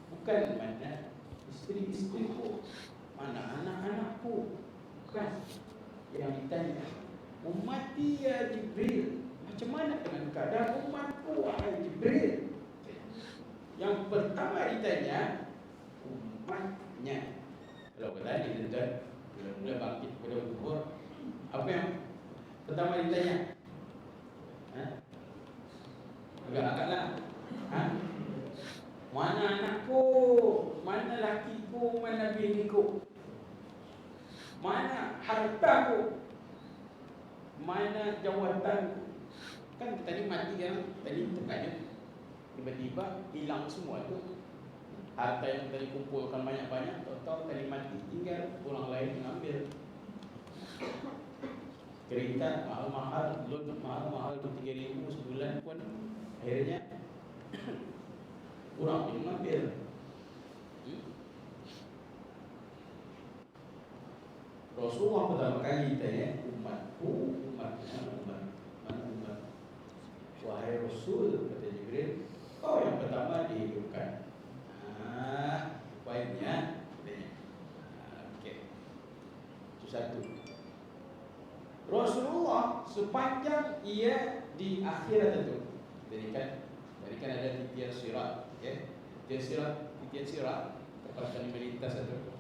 bukan mana isteri-isteriku, mana anak-anakku, bukan yang ditanya. Ummati ya Jibril, macam mana dengan keadaan umatku wahai Jibril? Yang pertama ditanya umatnya. Kalau kata ni tuan, mula bangkit pada kubur, apa yang pertama ditanya? Agak-agaklah. Mana anakku, mana lakiku, mana biniku, mana hartaku, mana jawatanku. Kan tadi mati kan, tadi terkajut, tiba-tiba hilang semua tu. Harta yang tadi kumpulkan banyak-banyak, tahu-tahu tadi mati, tinggal orang lain mengambil. Kereta mahal-mahal, loan mahal-mahal tu 3,000 sebulan pun akhirnya kurang pun mengambil. Rasulullah pertama kali tanya umatku, umatnya, umat. Wahai Rasul, kata Jibril, kau yang pertama dihidupkan. Baiknya katanya. Okey. Itu satu. Rasulullah sepanjang ia di akhirat itu, tadi kan ada titian sirat, ya. Titian sirat tempat kami melintas itu.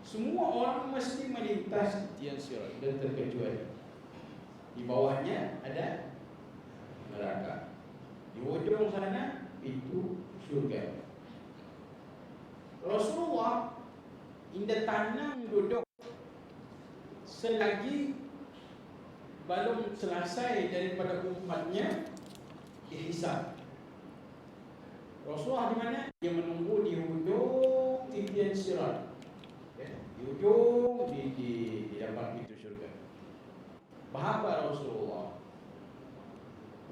Semua orang mesti melintas titian sirat dan terkecuali. Di bawahnya ada neraka. Di ujung sana itu syurga. Rasulullah indah tanang duduk selagi belum selesai daripada umatnya dihisab. Rasulullah di mana? Dia menunggu di ujung titian sirat, ya, di ujung di depan pintu syurga. Bahapa Rasulullah?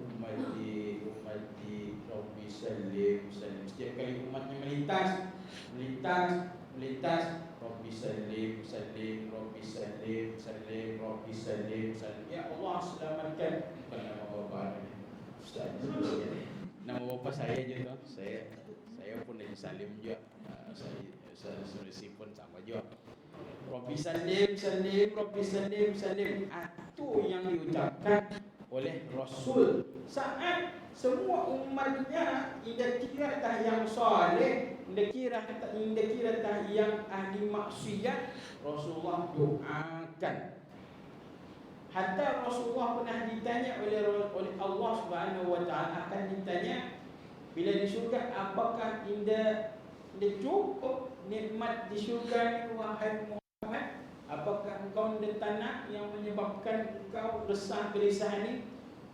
Ummati Rabbi sallim. Setiap kali umatnya melintas Rabbi sallim, Rabbi sallim. Ya Allah selamatkan. Bukan nama bapa Ustaz. Nama bapa saya je tu. Saya pun dari salim juga. Saya solusi pun sama juga. Rabbi sallim. Itu yang diucapkan oleh Rasul saat semua umatnya indah kira tah yang soleh, indah kira tah yang ahli maksiat, Rasulullah doakan. Hatta Rasulullah pernah ditanya oleh Allah Subhanahu wa taala, akan ditanya bila di syurga, apakah indah cukup nikmat di syurga ni wahai Muhammad? Apakah engkau di tanah yang menyebabkan engkau resah gelisah ni?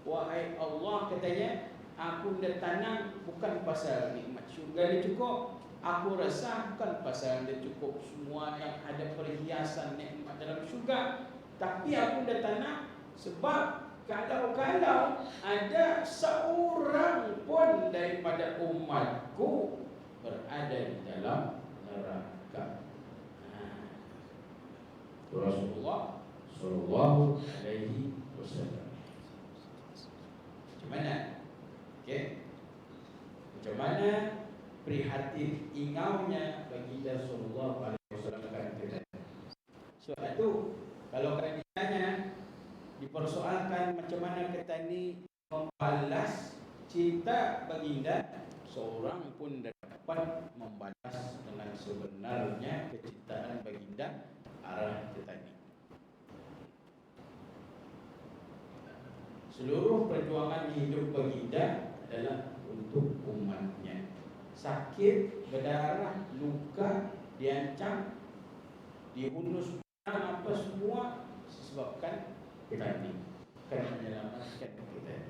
Wahai Allah, katanya, aku di tanah bukan pasal nikmat syurga ni cukup. Aku resah bukan pasal dia cukup semua yang ada perhiasan nikmat dalam syurga. Tapi aku di tanah sebab kalau ada seorang pun daripada umatku berada di dalam neraka. Rasulullah sallallahu alaihi wasallam. Macam mana? Okey. Macam mana prihatin ingaunya baginda sallallahu alaihi wasallam akan kita. Soal itu kalau kalian ditanya, dipersoalkan macam mana kita ni membalas cinta baginda, seorang pun dapat membalas dengan sebenarnya kecintaan baginda arah kita ni. Seluruh perjuangan hidup baginda adalah untuk umatnya. Sakit, berdarah, luka, diancam, dihunus, apa semua disebabkan kita ni, bukan menyelamatkan kita ni.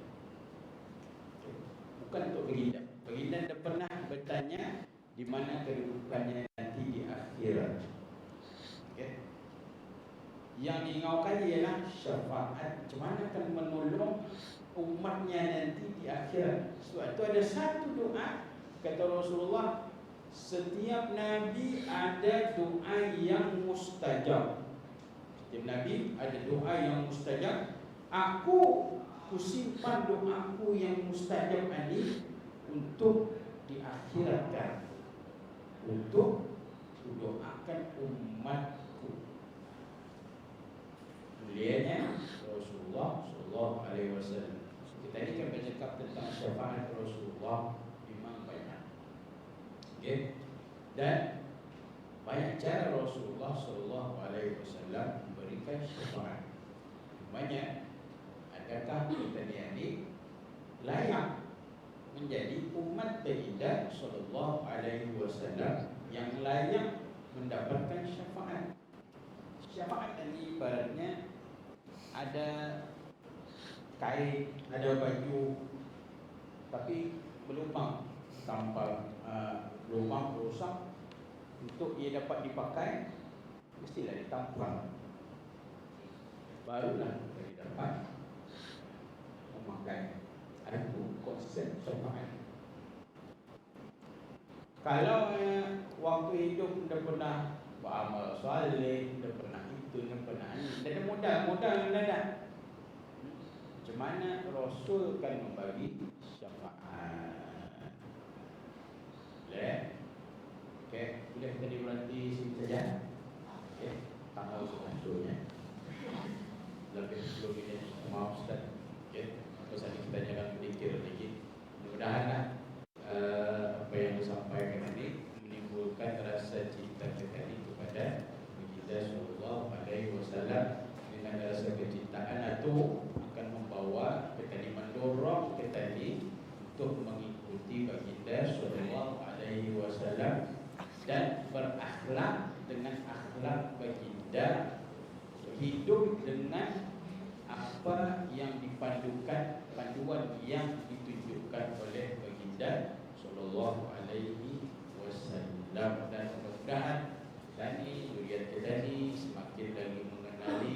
Bukan untuk baginda. Baginda dah pernah bertanya di mana kedudukannya nanti di akhirat. Okay. Yang diingaukan ialah syafaat. Macam mana akan menolong umatnya nanti di akhirat. Sebab itu ada satu doa, kata Rasulullah, setiap Nabi ada doa yang mustajab. Setiap Nabi ada doa yang mustajab. Aku simpan doaku yang mustajab ini untuk diakhiratkan, untuk doakan umatku. Mulianya Rasulullah sallallahu alaihi wasallam. Kita ni kan bercakap tentang syafaat Rasulullah memang banyak. Okey. Dan banyak cara Rasulullah sallallahu alaihi wasallam memberikan syafaat. Banyak. Adakah kita ni layak menjadi umat baginda sallallahu alaihi wasallam yang layak mendapatkan syafaat? Syafaat ini ibaratnya ada kain, ada baju, tapi berlubang, tanpa lubang rosak. Untuk ia dapat dipakai, mestilah ditampal, barulah kita dapat memakai. Ada konsep syafaat. Kalau waktu hidup dah pernah beramal soleh, dah pernah itu, dah pernah ini, dah ada modal yang dah. Macam mana Rasul kan membagi syafaat? Boleh? Okey, boleh kita berhenti sini saja. Okey, tanggal selanjutnya. Lebih 10 minit. Maaf Ustaz. Okey, pasal kita jangan berfikir lagi. Mudah-mudahan apa yang disampaikan ini menimbulkan rasa cinta kita ini kepada baginda sallallahu alaihi wasallam. Dengan rasa kecintaan itu akan membawa kita ini, mendorong kita ini untuk mengikuti baginda sallallahu alaihi wasallam dan berakhlak dengan akhlak baginda, hidup dengan apa yang dipandukan, panduan yang ditunjukkan oleh baginda sallallahu alaihi wasallam. Dan mudah-mudahan kita ni, zuriat kita ni semakin lagi mengenali,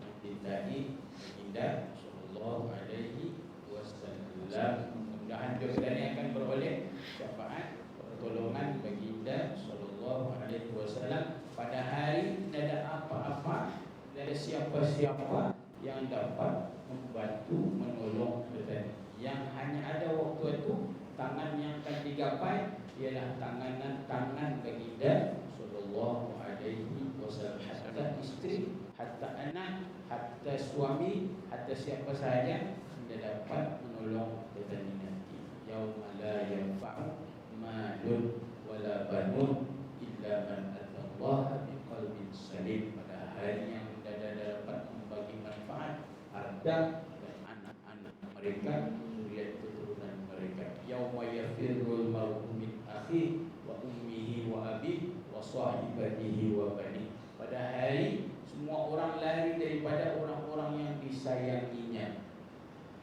mencintai baginda sallallahu alaihi wasallam. Mudah-mudahan kita ni akan beroleh syafaat pertolongan baginda sallallahu alaihi wasallam pada hari tidak ada apa-apa, tidak ada siapa-siapa yang dapat membantu menolong kita. Yang hanya ada waktu itu tangan yang akan digapai ialah tangan baginda sallallahu alaihi wasallam. Hatta istri, hatta anak, hatta suami, hatta siapa sahaja tidak dapat menolong kita nanti. Yauma la yanfa'u malun wala banun illa man atallaha biqalbin salim. Pada hari yang tidak dapat membagi manfaat harta dan anak-anak mereka, zuriat keturunan mereka. Yauma yafirrul mar'u min akhihi wa ummihi wa abihi wa sahibatihi wa bani. Pada hari semua orang lari daripada orang-orang yang disayanginya.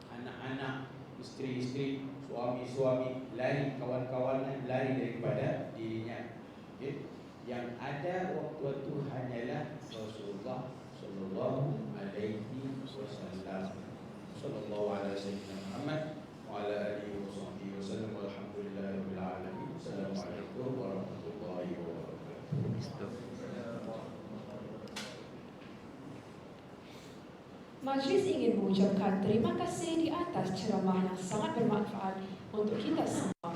Anak-anak, isteri-isteri, suami-suami lari, kawan-kawannya lari daripada dirinya. Okay? Yang ada waktu itu hanyalah Rasulullah sallallahu alaihi wasallam. Sallallahu ala sayyidina Muhammad wa ala alihi wa sahbihi wa sallam walhamdulillahi rabbil alamin. Assalamualaikum warahmatullahi wabarakatuh. Majlis ingin mengucapkan terima kasih di atas ceramah yang sangat bermanfaat untuk kita semua.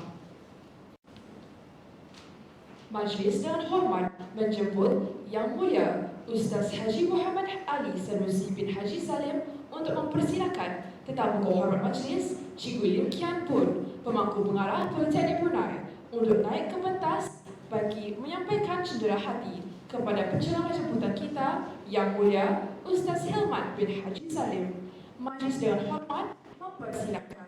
Majlis dengan hormat menjemput Yang Mulia Ustaz Haji Muhammad Ali Sanusi bin Haji Salim untuk mempersilakan tetamu kehormat majlis Cikgu Lim Kian Pun, pemangku pengarah Politeknik Brunei, untuk naik ke pentas bagi menyampaikan cendera hati kepada penceramah jemputan kita Yang Mulia Ustaz Hilman bin Haji Salim. Majlis dengan hormat mempersilakan.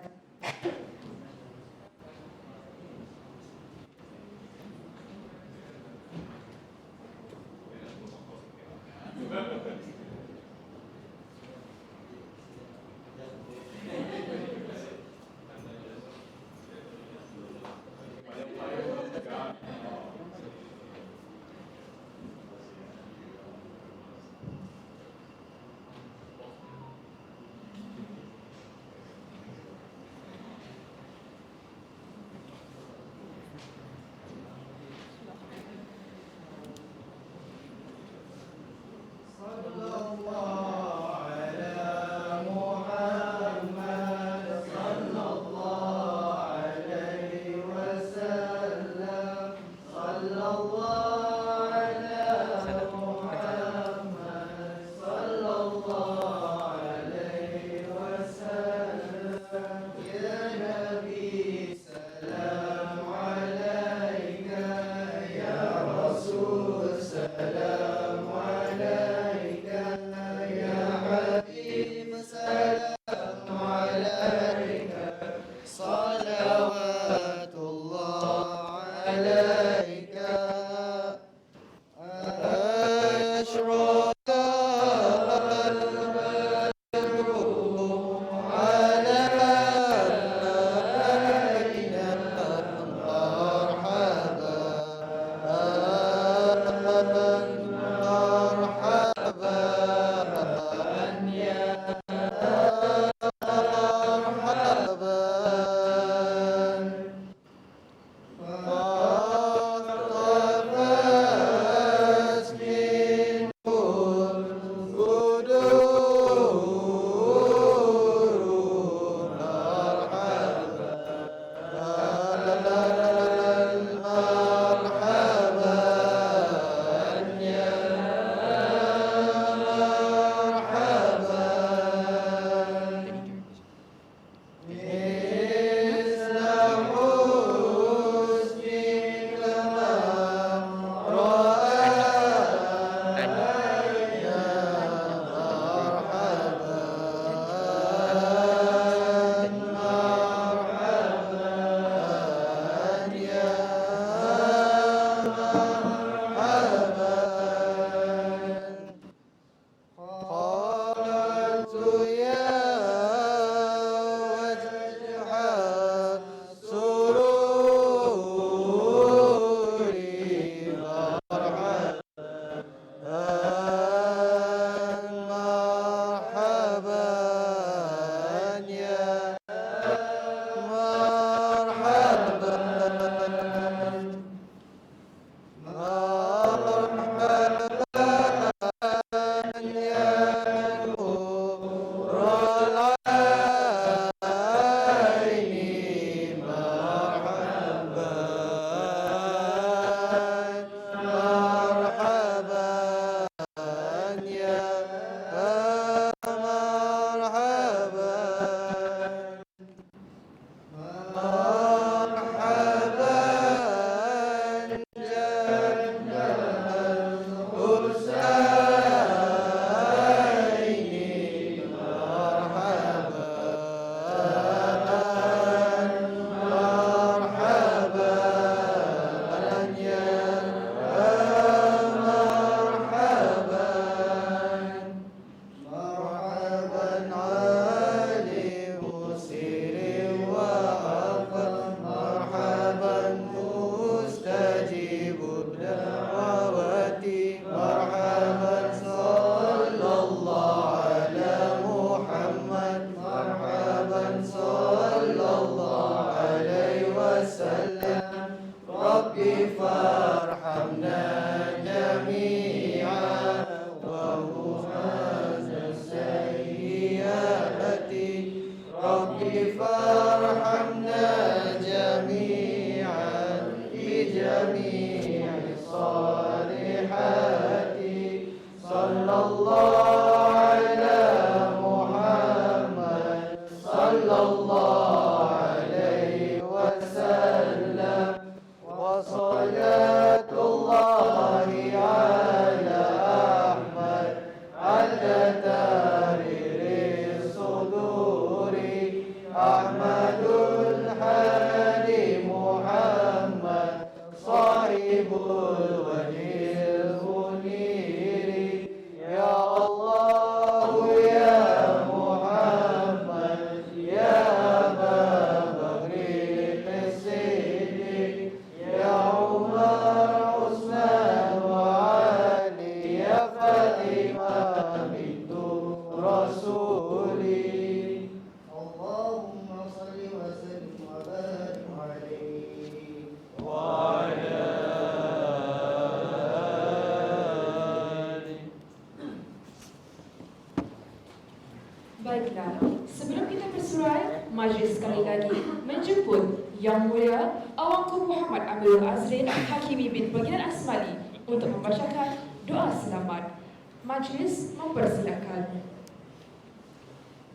Baiklah, sebelum kita bersurai, majlis sekali lagi menjemput Yang Mulia Awangku Muhammad Amirul Azrin Hakimi bin Bagian Asmali untuk membacakan doa selamat. Majlis mempersilakan.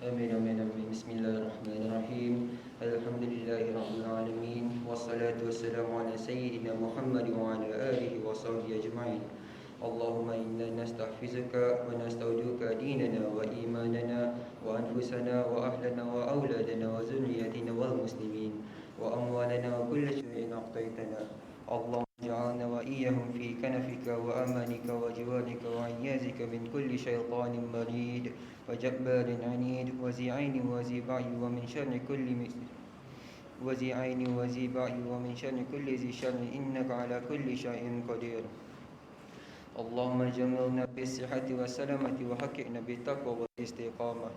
Amin amin amin. Bismillahirrahmanirrahim. Alhamdulillahirabbil alamin. Wassalatu wassalamu ala sayyidina Muhammad wa ala alihi wa sahbihi ajma'in. Allahumma inna nastahfizuka wa nastauduka dinana wa imanana wa anfusana wa ahlana wa auladana wa zurriyatina wal muslimin wa amwalana wa kulla syai'in aqtaitana. Allahumma ij'alna wa iyyahum fi kanafika wa amanika wa jiwanika wa iyyazika min kulli syaitanin marid wa jabbarin anid wa zi'aini wa ziba'i wa min syarri kulli وزعين وزباع ومن شر كل ذي شر إنك على كل شيء قدير. اللهم جملنا بالصحة والسلامة وحققنا بالتقوى والاستقامة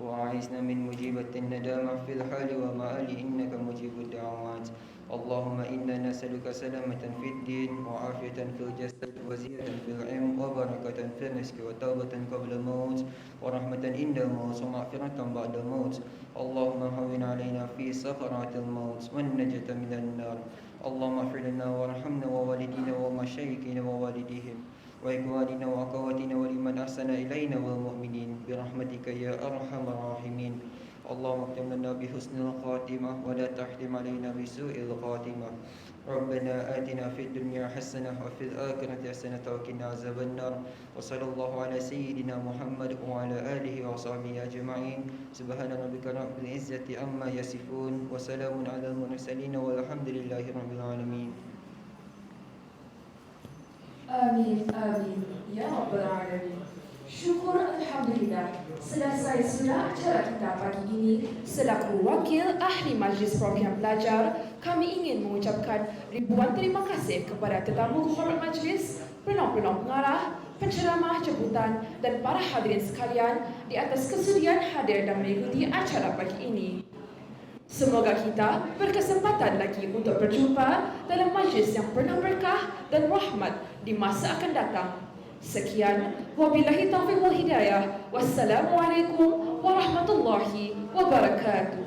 وأعزنا من مجيبة الندامة في الحال ومآل إنك مجيب الدعوات. اللهم إنا نسألك سلامة في الدين وعافية في الجسد وزيادة في العلم وبركة في الرزق وتوبة قبل الموت ورحمة عند الموت ومغفرة بعد الموت. اللهم هون علينا في سكرات الموت والنجاة من النار. اللهم اغفر لنا وارحمنا ووالدينا ومشايخنا ووالديهم وإخواننا وأخواتنا ولمن أحسن إلينا والمؤمنين برحمتك يا أرحم الراحمين. اللهم اختم لنا بحسن الخاتمة ولا تحتم علينا بسوء الخاتمة. ربنا آتنا في الدنيا حسنة وفي الآخرة حسنة وقنا عذاب النار. وصلى الله على سيدنا محمد وعلى آله وصحبه أجمعين. سبحان ربك رب العزة عما يصفون وسلام على المرسلين والحمد لله رب العالمين. Amin, amin. Ya Rabbal Alamin. Syukur Alhamdulillah. Selesai sudah acara kita pagi ini. Selaku wakil ahli majlis program belajar, kami ingin mengucapkan ribuan terima kasih kepada tetamu kehormat majlis, penolong-penolong pengarah, penceramah jemputan dan para hadirin sekalian di atas kesudian hadir dan mengikuti acara pagi ini. Semoga kita berkesempatan lagi untuk berjumpa dalam majlis yang penuh berkah dan rahmat di masa akan datang. Sekian, wabillahi taufiq wal hidayah. Wassalamualaikum warahmatullahi wabarakatuh.